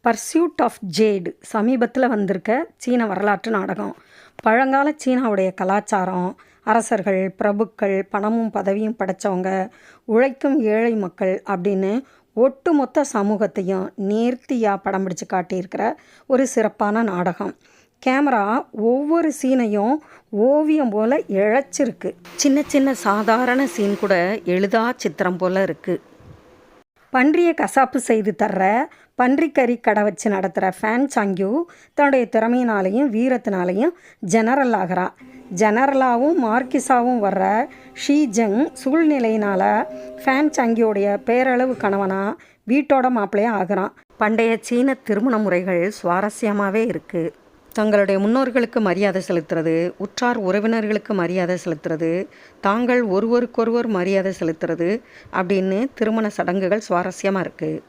Pursuit of jade சமீபத்தில் வந்திருக்க சீன வரலாற்று நாடகம். பழங்கால சீனாவுடைய கலாச்சாரம், அரசர்கள், பிரபுக்கள், பணமும் பதவியும் படைத்தவங்க, உழைக்கும் ஏழை மக்கள் அப்படின்னு ஒட்டுமொத்த சமூகத்தையும் நேர்த்தியாக படம் பிடிச்சு காட்டியிருக்கிற ஒரு சிறப்பான நாடகம். கேமரா ஒவ்வொரு சீனையும் ஓவியம் போல் இழைச்சிருக்கு. சின்ன சின்ன சாதாரண சீன் கூட எழுதா சித்திரம் போல் இருக்குது. பன்றியை கசாப்பு செய்து தர்ற பன்றிக்கறி கடை வச்சு நடத்துகிற ஃபேன் சாங்யூ தன்னுடைய திறமையினாலையும் வீரத்தினாலையும் ஜெனரல் ஆகிறா. ஜெனரலாகவும் மார்க்கிஸாகவும் வர்ற ஷீ ஜெங் சூழ்நிலையினால் ஃபேன் சாங்கியோடைய பேரளவு கணவனாக வீட்டோட மாப்பிள்ளையாக ஆகிறான். பண்டைய சீன திருமண முறைகள் சுவாரஸ்யமாகவே இருக்குது. தங்களுடைய முன்னோர்களுக்கு மரியாதை செலுத்துறது, உற்றார் உறவினர்களுக்கு மரியாதை செலுத்துறது, தாங்கள் ஒருவருக்கொருவர் மரியாதை செலுத்துறது அப்படின்னு திருமண சடங்குகள் சுவாரஸ்யமாக இருக்குது.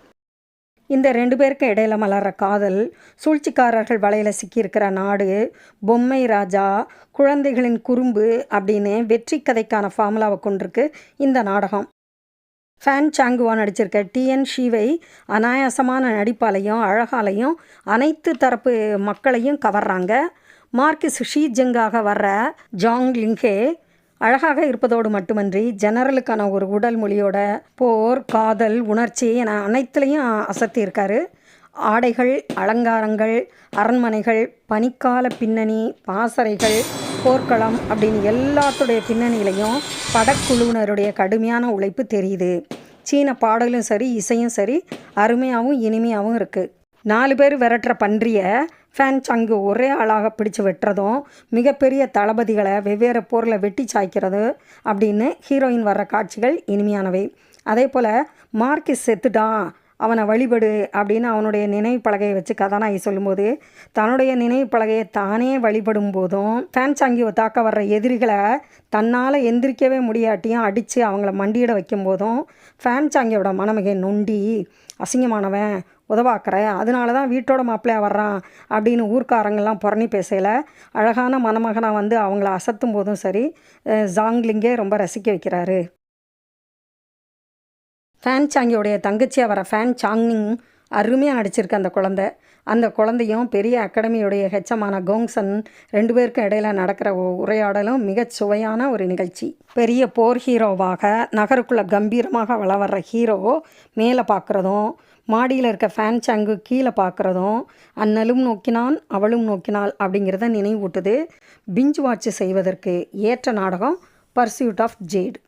இந்த 2 பேருக்கு இடையில மலர்ற காதல், சூழ்ச்சிக்காரர்கள் வலையில் சிக்கியிருக்கிற நாடு, பொம்மை ராஜா, குழந்தைகளின் குறும்பு அப்படின்னு வெற்றி கதைக்கான ஃபார்முலாவை கொண்டிருக்கு இந்த நாடகம். ஃபேன் சாங்குவா நடிச்சிருக்க டிஎன் ஷீவை அனாயாசமான நடிப்பாலையும் அழகாலையும் அனைத்து தரப்பு மக்களையும் கவர்றாங்க. மார்க்கிஸ் ஷீ ஜெங்காக வர்ற ஜாங் லிங்கே அழகாக இருப்பதோடு மட்டுமன்றி ஜெனரலுக்கான ஒரு உடல் மொழியோட போர், காதல், உணர்ச்சி என அனைத்துலேயும் அசத்தியிருக்காரு. ஆடைகள், அலங்காரங்கள், அரண்மனைகள், பனிக்கால பின்னணி, பாசறைகள், போர்க்களம் அப்படின்னு எல்லாத்துடைய பின்னணியிலையும் படக்குழுவினருடைய கடுமையான உழைப்பு தெரியுது. சீன பாடலும் சரி, இசையும் சரி அருமையாகவும் இனிமையாகவும் இருக்குது. 4 பேர் விரட்டுற பன்றியை ஃபேன் சாங்கு ஒரே ஆளாக பிடிச்சு வெட்டுறதும், மிகப்பெரிய தளபதிகளை வெவ்வேறு போரில் வெட்டி சாய்க்கிறது அப்படின்னு ஹீரோயின் வர்ற காட்சிகள் இனிமையானவை. அதே போல் மார்க்கிஸ் செத்துட்டான், அவனை வழிபடு அப்படின்னு அவனுடைய நினைவு பலகையை வச்சு கதாநாயகி சொல்லும்போது, தன்னுடைய நினைவு பலகையை தானே வழிபடும் போதும், ஃபேன் சாங்கியை தாக்க வர்ற எதிரிகளை தன்னால் எந்திரிக்கவே முடியாட்டியும் அடித்து அவங்கள மண்டியிட வைக்கும் போதும், ஃபேன் சாங்கியோட மணமகை நொண்டி, அசிங்கமானவன், உதவாக்கிற, அதனால தான் வீட்டோட மாப்பிள்ளையாக வர்றான் அப்படின்னு ஊர்க்காரங்கள்லாம் புறணி பேசையில் அழகான மணமகனாக வந்து அவங்கள அசத்தும் போதும் சரி, ஜாங்லிங்கே ரொம்ப ரசிக்க வைக்கிறாரு. ஃபேன் சாங்கியோடைய தங்கச்சியாக வர ஃபேன் சாங்னிங் அருமையாக நடிச்சிருக்கு அந்த குழந்தையும் பெரிய அகாடமியோடைய ஹெச்சமான கோங்சன் 2 பேருக்கும் இடையில் நடக்கிற உரையாடலும் மிகச் சுவையான ஒரு நிகழ்ச்சி. பெரிய போர் ஹீரோவாக நகருக்குள்ளே கம்பீரமாக வளர்ற ஹீரோ மேலே பார்க்குறதும், மாடியில் இருக்க ஃபேன் சாங்கு கீழே பார்க்குறதும், அண்ணலும் நோக்கினான் அவளும் நோக்கினாள் அப்படிங்கிறத நினைவூட்டுது. பிஞ்ச் வாட்ச் செய்வதற்கு ஏற்ற நாடகம் பர்சியூட் ஆஃப் ஜேடு.